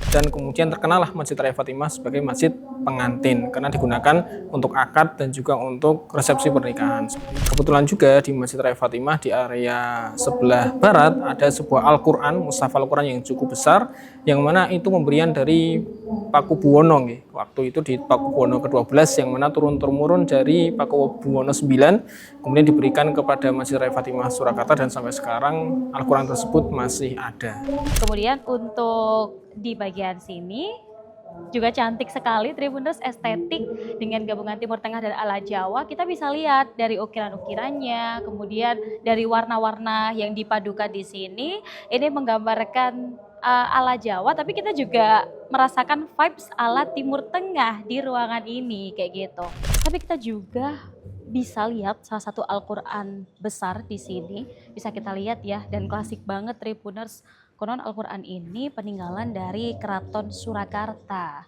dan kemudian terkenalah Masjid Raya Fatimah sebagai masjid pengantin karena digunakan untuk akad dan juga untuk resepsi pernikahan. Kebetulan juga di Masjid Raya Fatimah di area sebelah barat ada sebuah Al-Quran, mushaf Al-Quran yang cukup besar, yang mana itu pemberian dari Pakubuwono. Waktu itu di Pakubuwono ke-12 yang mana turun-temurun dari Pakubuwono 9, kemudian diberikan kepada Masjid Raya Fatimah Surakarta dan sampai sekarang Al-Quran tersebut masih ada. Kemudian untuk di bagian sini juga cantik sekali Tribuners, estetik dengan gabungan Timur Tengah dan ala Jawa. Kita bisa lihat dari ukiran-ukirannya, kemudian dari warna-warna yang dipadukan di sini. Ini menggambarkan ala Jawa, tapi kita juga merasakan vibes ala Timur Tengah di ruangan ini kayak gitu. Tapi kita juga bisa lihat salah satu Al-Quran besar di sini, bisa kita lihat ya, dan klasik banget Tribuners. Konon Al-Quran ini peninggalan dari Keraton Surakarta.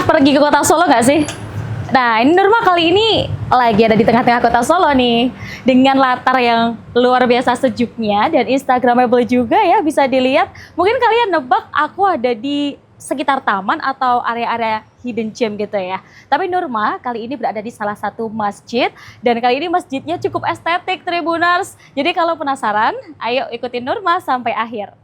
Pergi ke kota Solo nggak sih? Nah, ini Nurma kali ini lagi ada di tengah-tengah kota Solo nih, dengan latar yang luar biasa sejuknya dan instagramable juga ya, bisa dilihat. Mungkin kalian nebak aku ada di sekitar taman atau area-area hidden gem gitu ya. Tapi Nurma kali ini berada di salah satu masjid, dan kali ini masjidnya cukup estetik Tribuners. Jadi kalau penasaran, ayo ikutin Nurma sampai akhir.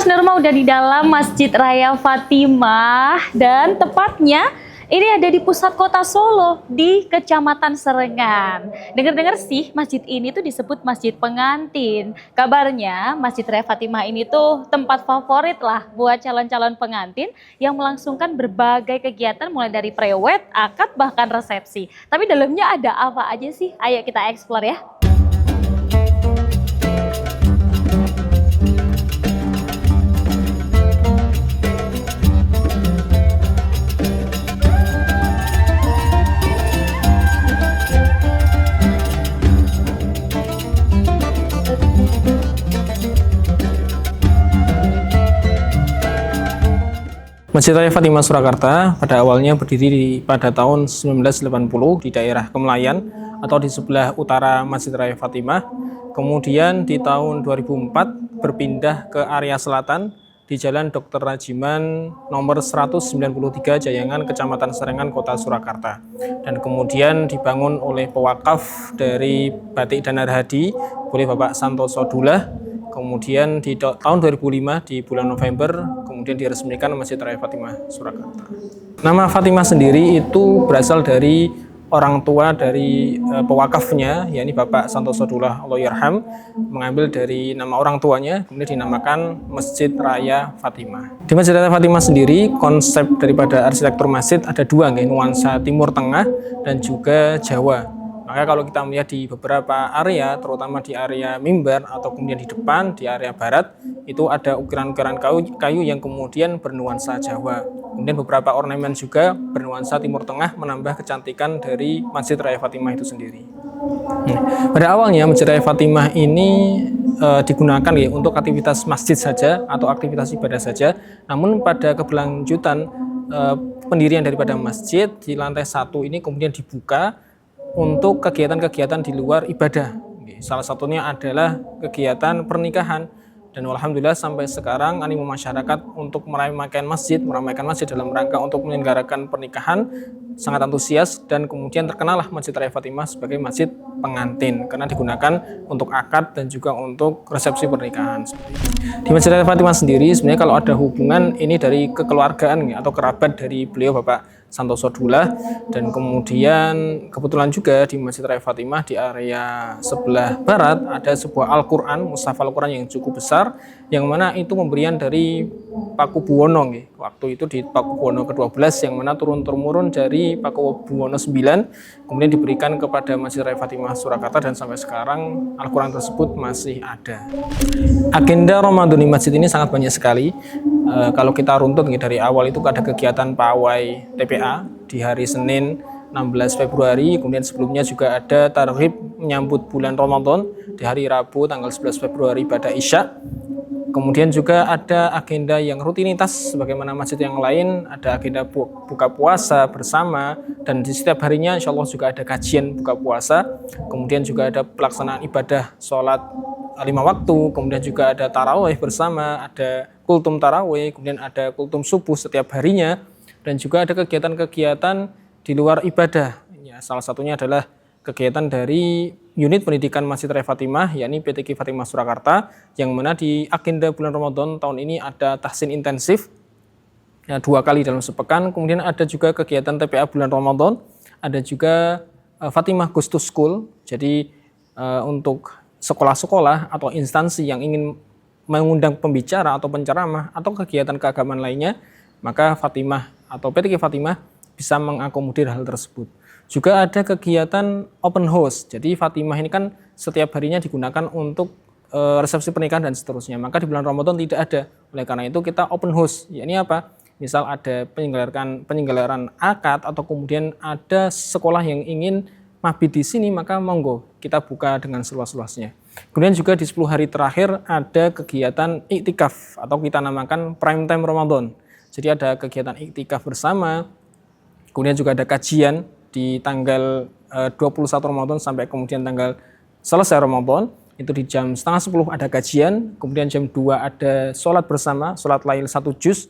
Nurma udah di dalam Masjid Raya Fatimah, dan tepatnya ini ada di pusat kota Solo di Kecamatan Serengan. Dengar-dengar sih masjid ini tuh disebut masjid pengantin. Kabarnya Masjid Raya Fatimah ini tuh tempat favorit lah buat calon-calon pengantin yang melangsungkan berbagai kegiatan mulai dari prewed, akad, bahkan resepsi. Tapi dalamnya ada apa aja sih? Ayo kita explore ya. Masjid Raya Fatimah Surakarta pada awalnya berdiri pada tahun 1980 di daerah Kemelayan atau di sebelah utara Masjid Raya Fatimah. Kemudian di tahun 2004 berpindah ke area selatan di Jalan Dr. Rajiman nomor 193 Jayangan, Kecamatan Serengan, Kota Surakarta. Dan kemudian dibangun oleh pewakaf dari Batik dan Narhadi oleh Bapak Santoso Dullah. Kemudian di tahun 2005 di bulan November kemudian diresmikan Masjid Raya Fatimah Surakarta. Nama Fatimah sendiri itu berasal dari orang tua dari pewakafnya, yakni Bapak Santoso Dullah Allahyarham, mengambil dari nama orang tuanya kemudian dinamakan Masjid Raya Fatimah. Di Masjid Raya Fatimah sendiri konsep daripada arsitektur masjid ada dua, nuansa Timur Tengah dan juga Jawa. Maka kalau kita melihat di beberapa area, terutama di area mimbar atau kemudian di depan, di area barat, itu ada ukiran-ukiran kayu yang kemudian bernuansa Jawa. Kemudian beberapa ornamen juga bernuansa Timur Tengah, menambah kecantikan dari Masjid Raya Fatimah itu sendiri. Pada awalnya Masjid Raya Fatimah ini digunakan untuk aktivitas masjid saja atau aktivitas ibadah saja. Namun pada keberlanjutan pendirian daripada masjid di lantai 1 ini kemudian dibuka untuk kegiatan-kegiatan di luar ibadah. Salah satunya adalah kegiatan pernikahan. Dan alhamdulillah sampai sekarang animo masyarakat untuk meramaikan masjid dalam rangka untuk menyelenggarakan pernikahan sangat antusias, dan kemudian terkenalah Masjid Raya Fatimah sebagai masjid pengantin karena digunakan untuk akad dan juga untuk resepsi pernikahan. Di Masjid Raya Fatimah sendiri sebenarnya kalau ada hubungan ini dari kekeluargaan atau kerabat dari beliau Bapak Santoso Dullah, dan kemudian kebetulan juga di Masjid Raya Fatimah di area sebelah barat ada sebuah Al-Quran, mushaf Al-Quran yang cukup besar, yang mana itu pemberian dari Pakubuwono waktu itu di Pakubuwono ke-12, yang mana turun-temurun dari Pakubuwono 9, kemudian diberikan kepada Masjid Raya Fatimah Surakarta, dan sampai sekarang Al-Quran tersebut masih ada. Agenda Ramadan di masjid ini sangat banyak sekali. Kalau kita runtut dari awal itu ada kegiatan pawai TPA di hari Senin 16 Februari, kemudian sebelumnya juga ada targhib menyambut bulan Ramadan di hari Rabu tanggal 11 Februari pada Isya. Kemudian juga ada agenda yang rutinitas sebagaimana masjid yang lain, ada agenda buka puasa bersama, dan di setiap harinya insya Allah juga ada kajian buka puasa. Kemudian juga ada pelaksanaan ibadah sholat 5 waktu, kemudian juga ada tarawih bersama, ada kultum tarawih, kemudian ada kultum subuh setiap harinya, dan juga ada kegiatan-kegiatan di luar ibadah. Ya, salah satunya adalah kegiatan dari unit pendidikan Masjid Raya Fatimah, yakni PTQ Fatimah Surakarta, yang mana di agenda bulan Ramadan tahun ini ada tahsin intensif ya, 2 kali dalam sepekan. Kemudian ada juga kegiatan TPA bulan Ramadan, ada juga Fatimah Goes to School. Jadi untuk sekolah-sekolah atau instansi yang ingin mengundang pembicara atau penceramah atau kegiatan keagamaan lainnya, maka Fatimah atau PTQ Fatimah bisa mengakomodir hal tersebut. Juga ada kegiatan open house. Jadi Fatimah ini kan setiap harinya digunakan untuk resepsi pernikahan dan seterusnya. Maka di bulan Ramadan tidak ada. Oleh karena itu kita open house. Yakni apa? Misal ada penyelenggaraan akad atau kemudian ada sekolah yang ingin mabit di sini, maka monggo kita buka dengan seluas-luasnya. Kemudian juga di 10 hari terakhir ada kegiatan iktikaf atau kita namakan prime time Ramadan. Jadi ada kegiatan iktikaf bersama. Kemudian juga ada kajian di tanggal 21 Ramadan sampai kemudian tanggal selesai Ramadan, itu di jam setengah 10 ada kajian, kemudian jam 2 ada sholat bersama, sholat lail 1 juz,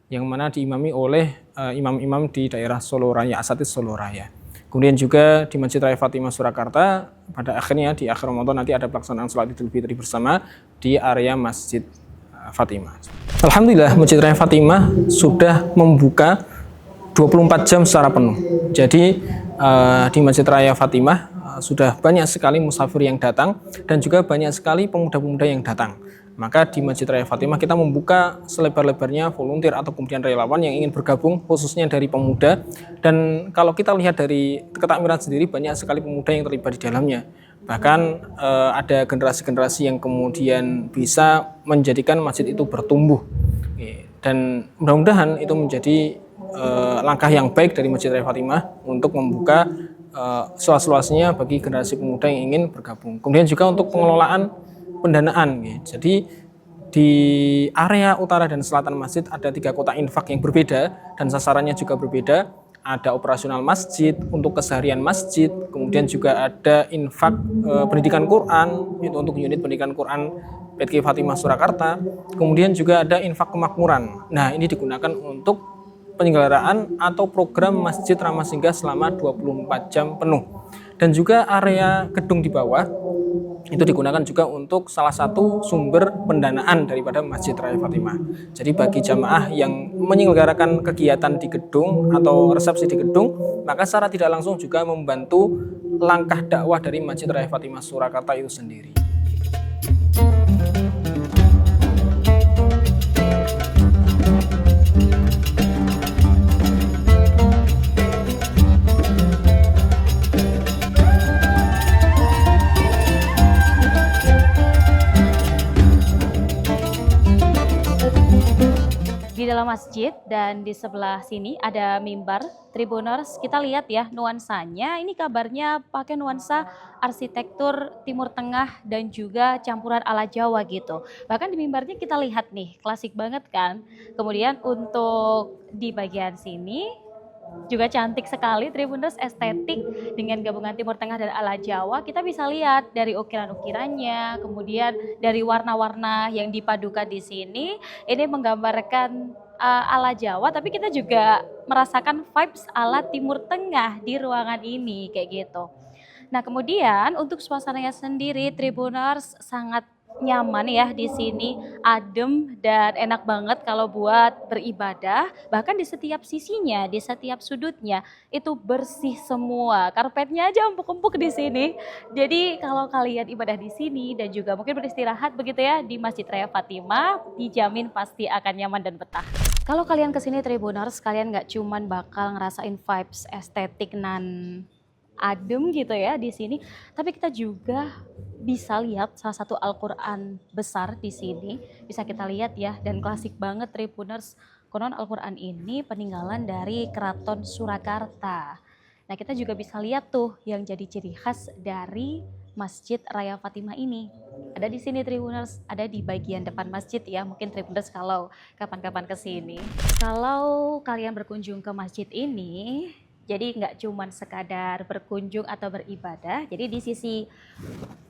yang mana diimami oleh imam-imam di daerah Solo Raya, Asatidz Solo Raya. Kemudian juga di Masjid Raya Fatimah Surakarta, pada akhirnya di akhir Ramadan nanti ada pelaksanaan sholat Idul Fitri bersama di area Masjid Fatimah. Alhamdulillah Masjid Raya Fatimah sudah membuka 24 jam secara penuh. Jadi di Masjid Raya Fatimah sudah banyak sekali musafir yang datang dan juga banyak sekali pemuda-pemuda yang datang. Maka di Masjid Raya Fatimah kita membuka selebar-lebarnya volunteer atau kemudian relawan yang ingin bergabung, khususnya dari pemuda. Dan kalau kita lihat dari ketakmiran sendiri, banyak sekali pemuda yang terlibat di dalamnya. Bahkan ada generasi-generasi yang kemudian bisa menjadikan masjid itu bertumbuh. Dan mudah-mudahan itu menjadi langkah yang baik dari Masjid Raya Fatimah untuk membuka seluas-luasnya bagi generasi pemuda yang ingin bergabung. Kemudian juga untuk pengelolaan pendanaan. Jadi di area utara dan selatan masjid ada 3 kotak infak yang berbeda dan sasarannya juga berbeda. Ada operasional masjid untuk keseharian masjid, kemudian juga ada infak pendidikan Quran, itu untuk unit pendidikan Quran PTQ Fatimah Surakarta. Kemudian juga ada infak kemakmuran. Nah, ini digunakan untuk penyelenggaraan atau program Masjid Ramah Singgah selama 24 jam penuh. Dan juga area gedung di bawah itu digunakan juga untuk salah satu sumber pendanaan daripada Masjid Raya Fatimah. Jadi bagi jamaah yang menyelenggarakan kegiatan di gedung atau resepsi di gedung, maka secara tidak langsung juga membantu langkah dakwah dari Masjid Raya Fatimah Surakarta itu sendiri. Di dalam masjid dan di sebelah sini ada mimbar. Tribuners, kita lihat ya nuansanya, ini kabarnya pakai nuansa arsitektur Timur Tengah dan juga campuran ala Jawa gitu. Bahkan di mimbarnya kita lihat nih, klasik banget kan. Kemudian untuk di bagian sini juga cantik sekali, Tribuners, estetik dengan gabungan Timur Tengah dan ala Jawa. Kita bisa lihat dari ukiran-ukirannya, kemudian dari warna-warna yang dipadukan di sini. Ini menggambarkan ala Jawa, tapi kita juga merasakan vibes ala Timur Tengah di ruangan ini, kayak gitu. Nah, kemudian untuk suasananya sendiri, Tribuners, sangat nyaman ya di sini, adem dan enak banget kalau buat beribadah. Bahkan di setiap sisinya, di setiap sudutnya itu bersih semua. Karpetnya aja empuk-empuk di sini. Jadi kalau kalian ibadah di sini dan juga mungkin beristirahat begitu ya di Masjid Raya Fatimah, dijamin pasti akan nyaman dan betah. Kalau kalian kesini Tribuners, kalian nggak cuman bakal ngerasain vibes estetik nan adem gitu ya di sini, tapi kita juga bisa lihat salah satu Al-Quran besar di sini, bisa kita lihat ya, dan klasik banget Tribuners. Konon Al-Quran ini peninggalan dari Keraton Surakarta. Nah, kita juga bisa lihat tuh yang jadi ciri khas dari Masjid Raya Fatimah ini. Ada di sini Tribuners, ada di bagian depan masjid ya, mungkin Tribuners kalau kapan-kapan kesini. Kalau kalian berkunjung ke masjid ini, jadi nggak cuma sekadar berkunjung atau beribadah, jadi di sisi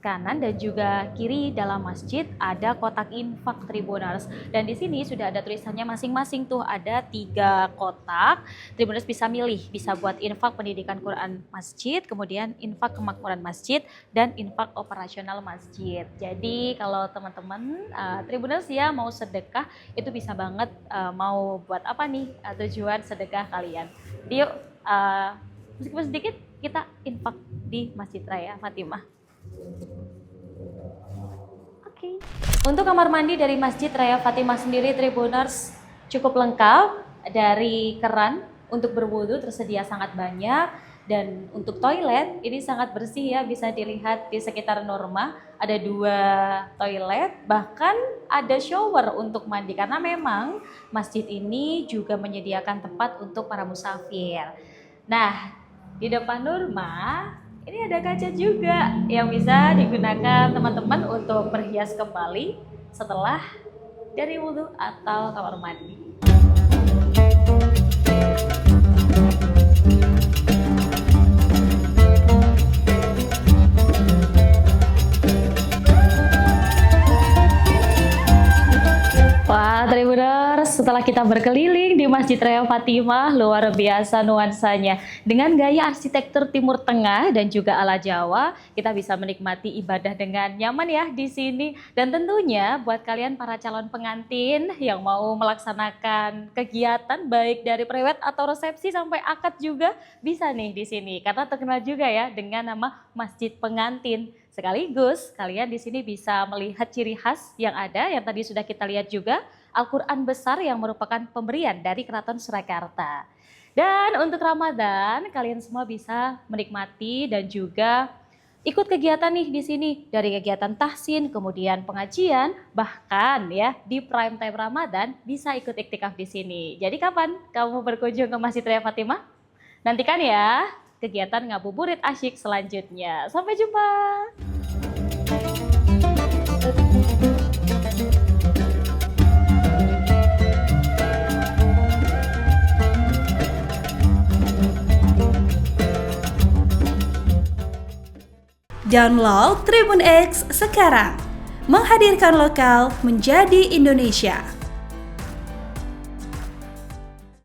kanan dan juga kiri dalam masjid ada kotak infak Tribuners. Dan di sini sudah ada tulisannya masing-masing tuh, ada 3 kotak. Tribuners bisa milih, bisa buat infak pendidikan Quran masjid, kemudian infak kemakmuran masjid, dan infak operasional masjid. Jadi kalau teman-teman Tribuners ya mau sedekah, itu bisa banget mau buat apa nih tujuan sedekah kalian. Yuk, meskipun sedikit kita infak di Masjid Raya Fatimah. Oke. Untuk kamar mandi dari Masjid Raya Fatimah sendiri Tribuners cukup lengkap, dari keran untuk berwudu tersedia sangat banyak, dan untuk toilet ini sangat bersih ya, bisa dilihat di sekitar Norma ada 2 toilet, bahkan ada shower untuk mandi karena memang masjid ini juga menyediakan tempat untuk para musafir. Nah, di depan Norma ini ada kaca juga yang bisa digunakan teman-teman untuk berhias kembali setelah dari wudhu atau kamar mandi. Wah, Tribuners, setelah kita berkeliling di Masjid Raya Fatimah, luar biasa nuansanya. Dengan gaya arsitektur Timur Tengah dan juga ala Jawa, kita bisa menikmati ibadah dengan nyaman ya di sini. Dan tentunya buat kalian para calon pengantin yang mau melaksanakan kegiatan baik dari prewed atau resepsi sampai akad juga bisa nih di sini. Karena terkenal juga ya dengan nama Masjid Pengantin. Sekaligus kalian di sini bisa melihat ciri khas yang ada, yang tadi sudah kita lihat juga, Al-Quran besar yang merupakan pemberian dari Keraton Surakarta. Dan untuk Ramadan, kalian semua bisa menikmati dan juga ikut kegiatan nih di sini, dari kegiatan tahsin, kemudian pengajian, bahkan ya di prime time Ramadan bisa ikut iktikaf di sini. Jadi kapan kamu berkunjung ke Masjid Raya Fatimah? Nantikan ya kegiatan ngabuburit asyik selanjutnya. Sampai jumpa. Download Tribun X sekarang, menghadirkan lokal menjadi Indonesia.